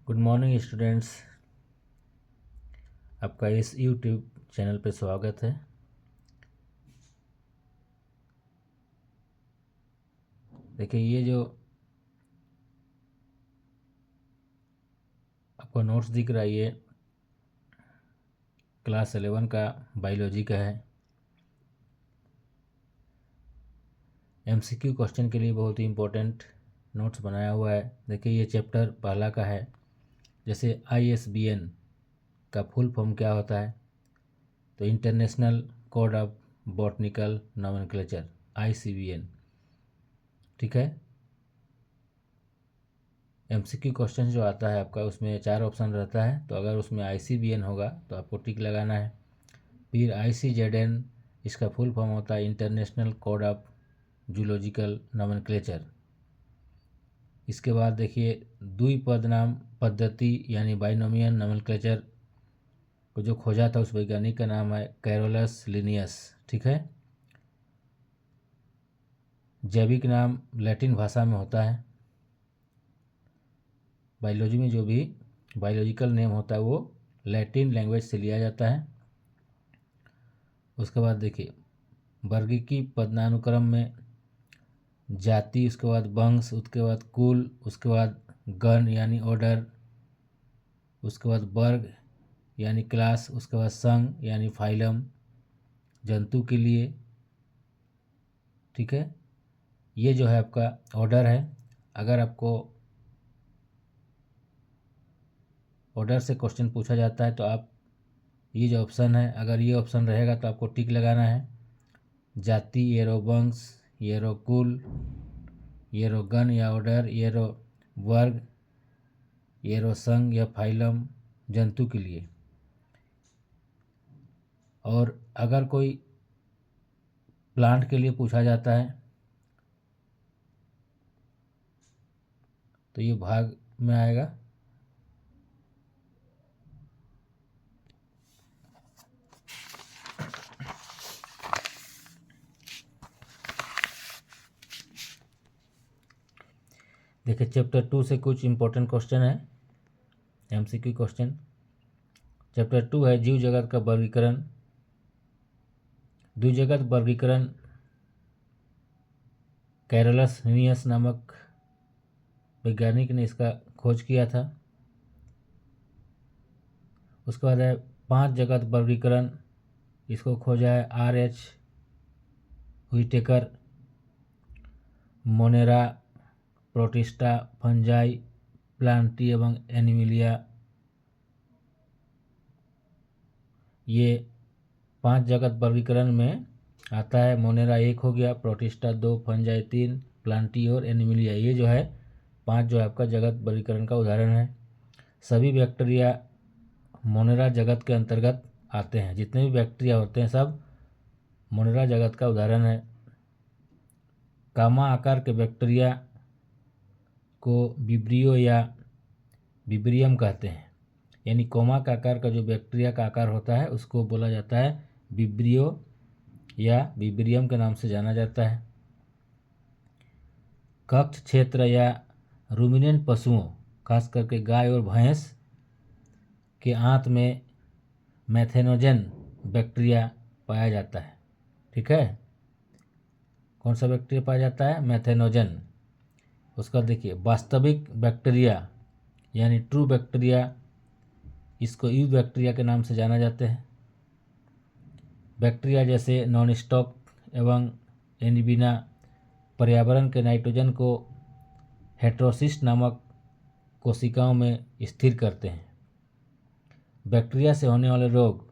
Good morning students, आपका इस YouTube channel पे स्वागत है। देखिए, ये जो आपको नोट्स दिख रहा है ये क्लास 11 का बायोलॉजी का है। एमसीक्यू क्वेश्चन के लिए बहुत ही इम्पोर्टेंट नोट्स बनाया हुआ है। देखिए, ये चैप्टर पहला का है। जैसे ISBN का फुल फॉर्म क्या होता है, तो international code of botanical nomenclature, ICBN। ठीक है। एमसीक्यू क्वेश्चन जो आता है आपका, उसमें 4 ऑप्शन रहता है, तो अगर उसमें ICBN होगा तो आपको टिक लगाना है। फिर ICZN, इसका फुल फॉर्म होता है international code of zoological nomenclature. इसके बाद देखिए, द्विपद नाम पद्धति यानी बाइनोमियल नोमेनक्लेचर को जो खोजा था उस वैज्ञानिक का नाम है कैरोलस लिनियस। ठीक है। जैविक नाम लैटिन भाषा में होता है। बायोलॉजी में जो भी बायोलॉजिकल नेम होता है वो लैटिन लैंग्वेज से लिया जाता है। उसके बाद देखिए, वर्गीकी पदानुक्रम में जाति, उसके बाद वंश, उसके बाद कुल, उसके बाद गण यानी ऑर्डर, उसके बाद वर्ग यानी क्लास, उसके बाद संघ यानी फाइलम जंतु के लिए। ठीक है। ये जो है आपका ऑर्डर है। अगर आपको ऑर्डर से क्वेश्चन पूछा जाता है तो आप ये जो ऑप्शन है, अगर ये ऑप्शन रहेगा तो आपको टिक लगाना है। जाति, ये रो वंश, ये रो कुल, ये रो गण या ऑर्डर, ये रो वर्ग, ये रो संघ या फाइलम जंतु के लिए। और अगर कोई प्लांट के लिए पूछा जाता है तो ये भाग में आएगा। देखिए, चैप्टर 2 से कुछ इम्पोर्टेंट क्वेश्चन है, एमसीक्यू क्वेश्चन। चैप्टर 2 है जीव जगत का वर्गीकरण। जीव जगत वर्गीकरण कैरोलस लिनियस नामक वैज्ञानिक ने इसका खोज किया था। उसके बाद है 5 जगत वर्गीकरण, इसको खोजा है RH Whittaker. Monera, protista, fungi, Plantae एवं एनिमिलिया, ये 5 जगत वर्गीकरण में आता है। मोनेरा 1 हो गया, प्रोटिस्टा 2, फंजाई 3, प्लांटी और एनिमिलिया, ये जो है 5 जो है आपका जगत वर्गीकरण का उदाहरण है। सभी बैक्टीरिया मोनेरा जगत के अंतर्गत आते हैं। जितने भी बैक्टीरिया होते हैं सब मोनेरा जगत का उदाहरण है। कामा आकार के बैक्टीरिया को विब्रियो या विब्रियम कहते हैं। यानी कोमा का आकार का जो बैक्टीरिया का आकार होता है उसको बोला जाता है विब्रियो या विब्रियम के नाम से जाना जाता है। कक्ष क्षेत्र या रूमिनेंट पशुओं, खास करके गाय और भैंस के आंत में मैथेनोजन बैक्टीरिया पाया जाता है। ठीक है। कौन सा बैक्टीरिया पाया जाता है? मैथेनोजन। उसका देखिए, वास्तविक बैक्टीरिया यानी ट्रू बैक्टीरिया, इसको यू बैक्टीरिया के नाम से जाना जाते हैं। बैक्टीरिया जैसे नॉन स्टॉक एवं एनिबिना पर्यावरण के नाइट्रोजन को हेट्रोसिस्ट नामक कोशिकाओं में स्थिर करते हैं। बैक्टीरिया से होने वाले रोग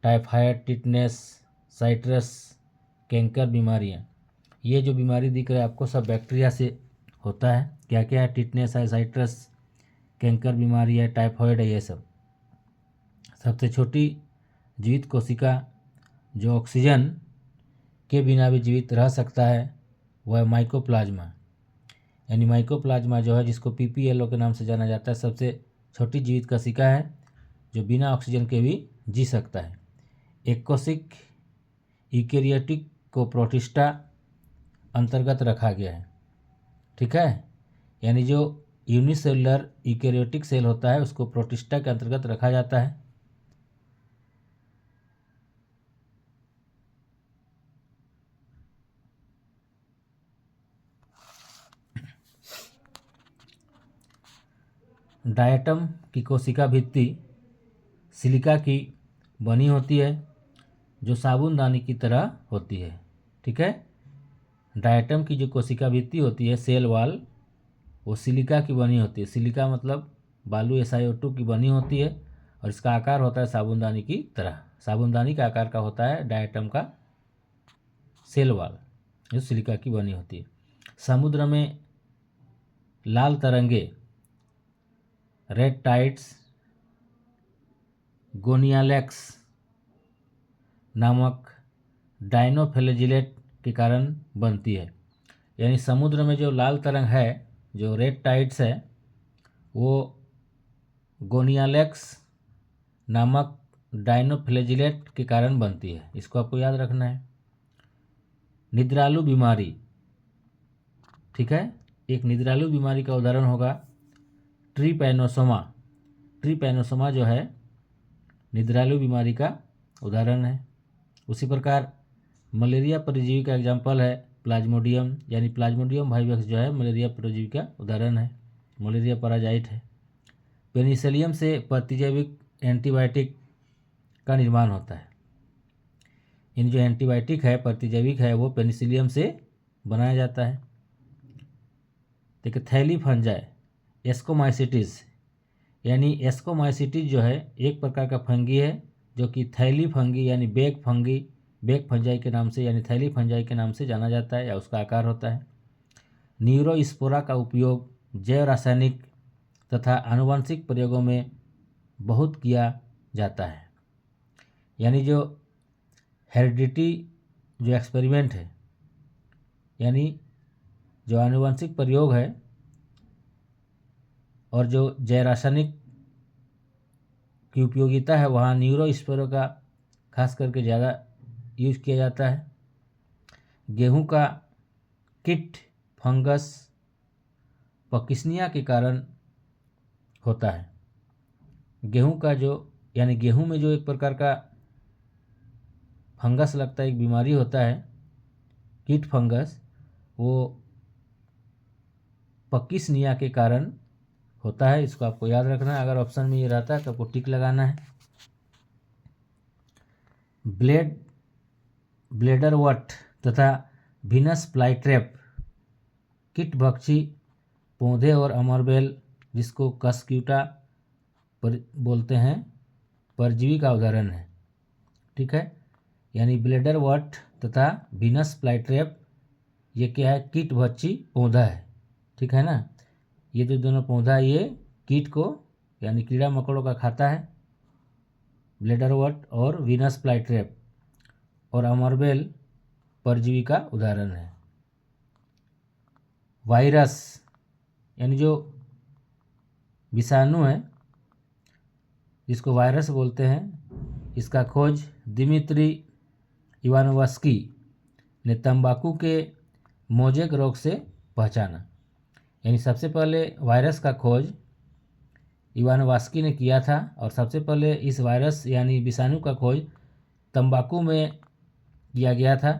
टाइफाइड, टिटनेस, साइट्रस, कैंकर बीमारियां, ये जो बीमारी दिख रहा है आपको सब बैक्टीरिया से होता है। क्या क्या है? टिटनेस है, साइट्रस, कैंकर बीमारी है, टाइफाइड है, ये सब। सबसे छोटी जीवित कोशिका जो ऑक्सीजन के बिना भी जीवित रह सकता है वह माइकोप्लाज्मा। यानी माइकोप्लाज्मा जो है, जिसको PPLO के नाम से जाना जाता है, सबसे छोटी जीवित कोशिका है जो बिना ऑक्सीजन के भी जी सकता है। एक कोशिक यूकेरियोटिक को प्रोटिस्टा अंतर्गत रखा गया है। ठीक है। यानी जो यूनिसेलुलर यूकेरियोटिक सेल होता है उसको प्रोटिस्टा के अंतर्गत रखा जाता है। डायटम की कोशिका भित्ति सिलिका की बनी होती है जो साबुनदानी की तरह होती है। ठीक है, डायटम की जो कोशिका भित्ति होती है सेल वाल, वो सिलिका की बनी होती है। सिलिका मतलब बालू SiO2 की बनी होती है और इसका आकार होता है साबुनदानी की तरह। साबुनदानी का आकार का होता है डायटम का सेल वाल जो सिलिका की बनी होती है। समुद्र में लाल तरंगे रेड टाइड्स गोनियालेक्स नामक डाइनोफ्लैजिलेट के कारण बनती है। यानी समुद्र में जो लाल तरंग है, जो रेड टाइड्स है, वो गोनियालेक्स नामक डाइनोफ्लैजिलेट के कारण बनती है। इसको आपको याद रखना है। निद्रालु बीमारी, ठीक है, एक निद्रालु बीमारी का उदाहरण होगा ट्रिपैनोसोमा। ट्रिपैनोसोमा जो है निद्रालु बीमारी का उदाहरण है। उसी प्रकार मलेरिया परजीवी का एग्जाम्पल है प्लाज्मोडियम, यानी प्लाज्मोडियम वाइवक्स जो है मलेरिया परजीवी का उदाहरण है, मलेरिया पैराजाइट है। पेनिसिलियम से प्रतिजैविक एंटीबायोटिक का निर्माण होता है। इन जो एंटीबायोटिक है प्रतिजैविक है वो पेनिसिलियम से बनाया जाता है। देखिए थैली फंजाई एस्कोमाइसिटिस, यानी एस्कोमाइसिटिस जो है एक प्रकार का फंगी है जो कि थैली फंगी यानी बैग फंजाई के नाम से यानी थैली फंजाई के नाम से जाना जाता है या उसका आकार होता है। न्यूरोस्पोरा का उपयोग जैव रासायनिक तथा आनुवंशिक प्रयोगों में बहुत किया जाता है। यानी जो हेरिडिटी जो एक्सपेरिमेंट है, यानी जो आनुवंशिक प्रयोग है और जो जैव रासायनिक की उपयोगिता है, वहाँ न्यूरोस्पोरा का खास करके ज़्यादा यूज किया जाता है। गेहूं का कीट फंगस पकिस्निया के कारण होता है। गेहूं का जो यानी गेहूं में जो एक प्रकार का फंगस लगता है, एक बीमारी होता है कीट फंगस, वो पकिस्निया के कारण होता है। इसको आपको याद रखना है। अगर ऑप्शन में ये रहता है तो आपको टिक लगाना है। ब्लेडरवट तथा वीनस फ्लाईट्रैप कीटभक्षी पौधे और अमरबेल जिसको कस्क्यूटा बोलते हैं परजीवी का उदाहरण है। ठीक है, यानी ब्लेडरवट तथा वीनस फ्लाईट्रैप ये क्या है, कीटभक्षी पौधा है। ठीक है ना, ये जो दोनों पौधा ये कीट को यानी कीड़ा मकोड़ों का खाता है, ब्लेडरवट और वीनस फ्लाईट्रैप, और अमरबेल परजीवी का उदाहरण है। वायरस यानी जो विषाणु है जिसको वायरस बोलते हैं, इसका खोज दिमित्री इवानोव्स्की ने तंबाकू के मोजेक रोग से पहचाना। यानी सबसे पहले वायरस का खोज इवानोव्स्की ने किया था और सबसे पहले इस वायरस यानी विषाणु का खोज तंबाकू में किया गया था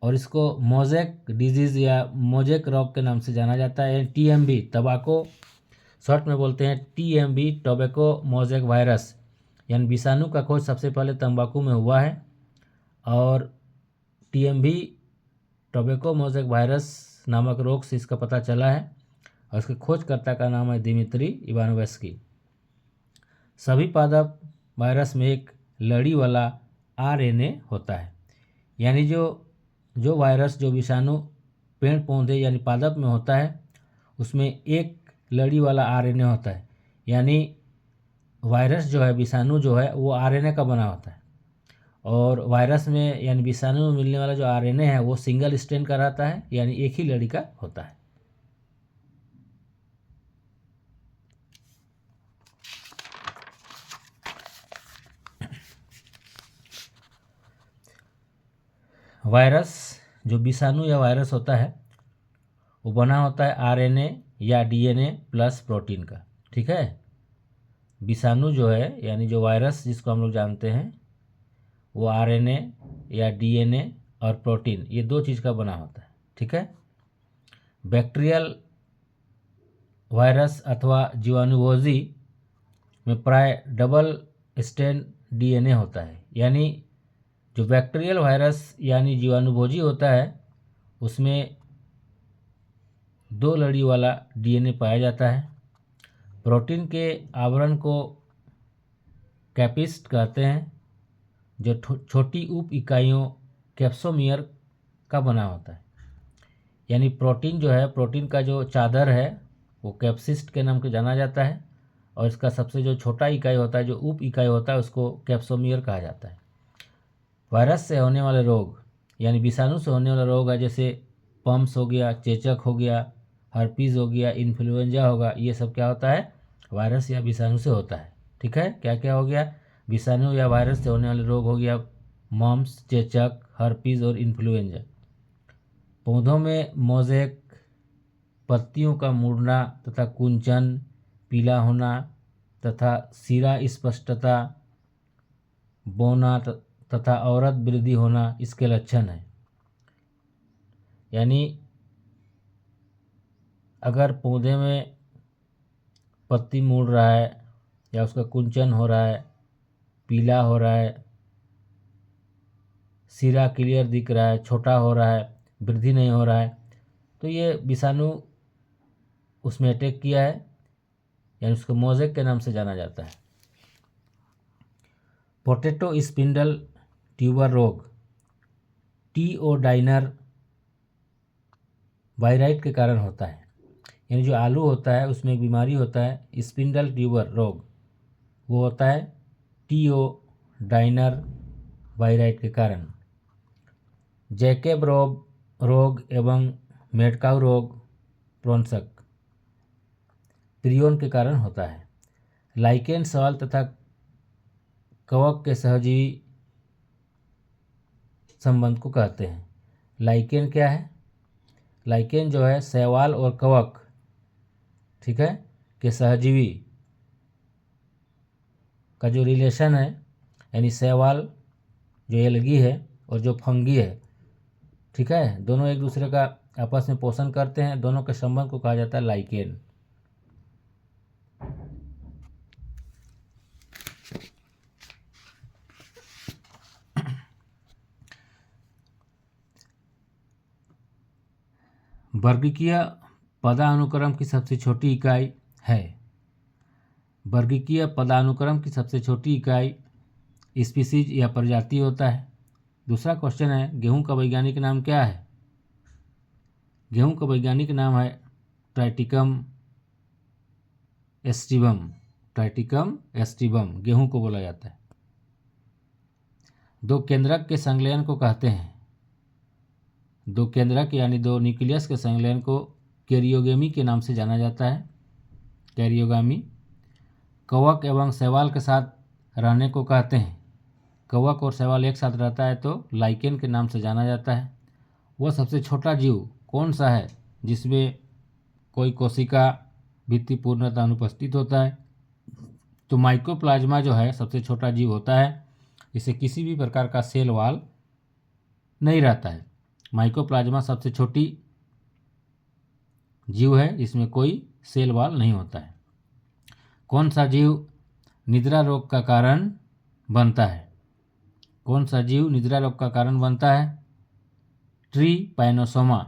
और इसको मोजेक डिजीज़ या मोजेक रोग के नाम से जाना जाता है। TMV तंबाकू शॉर्ट में बोलते हैं, TMV टोबैको मोजेक वायरस, यानी विषाणु का खोज सबसे पहले तंबाकू में हुआ है और TMV टोबैको मोजेक वायरस नामक रोग से इसका पता चला है और इसके खोजकर्ता का नाम है दिमित्री इवानोव्स्की। सभी पादप वायरस में एक लड़ी वाला RNA होता है। यानी जो वायरस जो विषाणु पेड़ पौधे यानी पादप में होता है उसमें एक लड़ी वाला RNA होता है। यानी वायरस जो है विषाणु जो है वो RNA का बना होता है और वायरस में यानी विषाणु में मिलने वाला जो RNA है वो सिंगल स्ट्रैंड का रहता है, यानी एक ही लड़ी का होता है। वायरस जो विषाणु या वायरस होता है वो बना होता है RNA या डीएनए प्लस प्रोटीन का। ठीक है, विषाणु जो है यानी जो वायरस जिसको हम लोग जानते हैं वो आरएनए या डीएनए और प्रोटीन ये दो चीज़ का बना होता है। ठीक है, बैक्टीरियल वायरस अथवा जीवाणुभोजी में प्राय डबल स्ट्रैंड डीएनए होता है, यानी जो बैक्टीरियल वायरस यानी जीवाणुभोजी होता है उसमें दो लड़ी वाला डीएनए पाया जाता है। प्रोटीन के आवरण को कैपिस्ट कहते हैं, जो छोटी उप इकाइयों कैप्सोमियर का बना होता है। यानी प्रोटीन जो है, प्रोटीन का जो चादर है वो कैप्सिस्ट के नाम से जाना जाता है, और इसका सबसे जो छोटा इकाई होता है, जो उप इकाई होता है, उसको कैप्सोमियर कहा जाता है। वायरस से होने वाले रोग यानी विषाणु से होने वाले रोग है, जैसे पम्स हो गया, चेचक हो गया, हर्पीज़ हो गया, इन्फ्लुएंजा होगा, ये सब क्या होता है, वायरस या विषाणु से होता है। ठीक है, क्या क्या हो गया, विषाणु या वायरस से होने वाले रोग हो गया मम्स, चेचक, हर्पीज़ और इन्फ्लुएंजा। पौधों में मोज़ेक, पत्तियों का मुड़ना तथा कुंचन, पीला होना तथा सिरा स्पष्टता, बौना तथा औरत वृद्धि होना इसके लक्षण हैं। यानी अगर पौधे में पत्ती मुड़ रहा है या उसका कुंचन हो रहा है, पीला हो रहा है, सिरा क्लियर दिख रहा है, छोटा हो रहा है, वृद्धि नहीं हो रहा है, तो ये विषाणु उसमें अटैक किया है, यानी उसको मोज़ेक के नाम से जाना जाता है। पोटैटो स्पिंडल ट्यूबर रोग टीओडाइनर वायराइट के कारण होता है। यानी जो आलू होता है उसमें एक बीमारी होता है स्पिंडल ट्यूबर रोग, वो होता है टीओडाइनर वायराइट के कारण। जैकेब रोग एवं मेडकाउ रोग प्रोन्सक प्रियोन के कारण होता है। लाइकेन शैवाल तथा कवक के सहजीवी संबंध को कहते हैं। लाइकेन क्या है, लाइकेन जो है शैवाल और कवक, ठीक है, के सहजीवी का जो रिलेशन है, यानी शैवाल जो एल्गी है और जो फंगी है, ठीक है, दोनों एक दूसरे का आपस में पोषण करते हैं, दोनों के संबंध को कहा जाता है लाइकेन। वर्गीकीय पदानुक्रम की सबसे छोटी इकाई है। वर्गीकीय पदानुक्रम की सबसे छोटी इकाई स्पीसीज या प्रजाति होता है। दूसरा क्वेश्चन है, गेहूं का वैज्ञानिक नाम क्या है? गेहूं का वैज्ञानिक नाम है ट्राइटिकम एस्टिवम। ट्राइटिकम एस्टिवम गेहूं को बोला जाता है। दो केंद्रक के संलयन को कहते हैं, दो केंद्रक यानी दो न्यूक्लियस के संलयन को कैरियोगेमी के नाम से जाना जाता है, कैरियोगामी। कवक एवं शैवाल के साथ रहने को कहते हैं, कवक और शैवाल एक साथ रहता है तो लाइकेन के नाम से जाना जाता है। वह सबसे छोटा जीव कौन सा है जिसमें कोई कोशिका भित्ति पूर्णतः अनुपस्थित होता है? तो माइकोप्लाज्मा जो है सबसे छोटा जीव होता है, इसे किसी भी प्रकार का सेल वाल नहीं रहता है। माइकोप्लाज्मा सबसे छोटी जीव है, इसमें कोई सेल वाल नहीं होता है। कौन सा जीव निद्रा रोग का कारण बनता है? कौन सा जीव निद्रा रोग का कारण बनता है? ट्रीपैनोसोमा।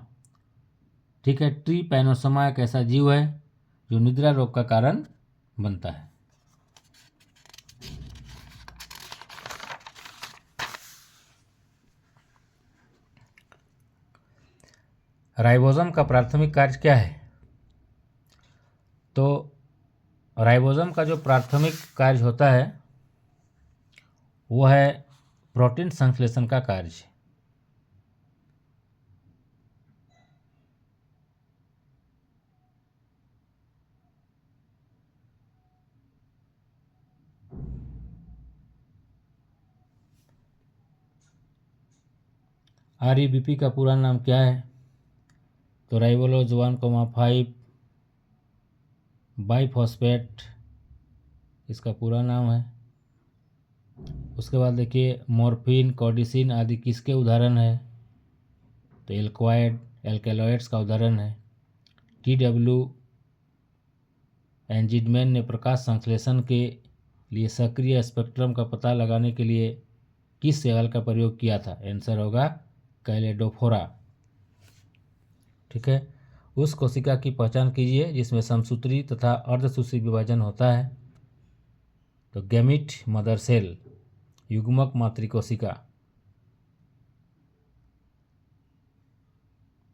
ठीक है, ट्रीपैनोसोमा एक ऐसा जीव है जो निद्रा रोग का कारण बनता है। राइबोसोम का प्राथमिक कार्य क्या है? तो राइबोसोम का जो प्राथमिक कार्य होता है वो है प्रोटीन संश्लेषण का कार्य। REBP का पूरा नाम क्या है? तो राइबोलोज 1,5 बाइफॉस्फेट इसका पूरा नाम है। उसके बाद देखिए मॉर्फिन, कॉर्डिसिन आदि किसके उदाहरण है? तो एल्केलॉइड्स का उदाहरण है। TW एंजिडमैन ने प्रकाश संश्लेषण के लिए सक्रिय स्पेक्ट्रम का पता लगाने के लिए किस सेल का प्रयोग किया था? आंसर होगा कैलेडोफोरा। ठीक है। उस कोशिका की पहचान कीजिए जिसमें समसूत्री तथा अर्धसूत्री विभाजन होता है। तो गैमीट, मदर सेल, युग्मक मातृकोशिका।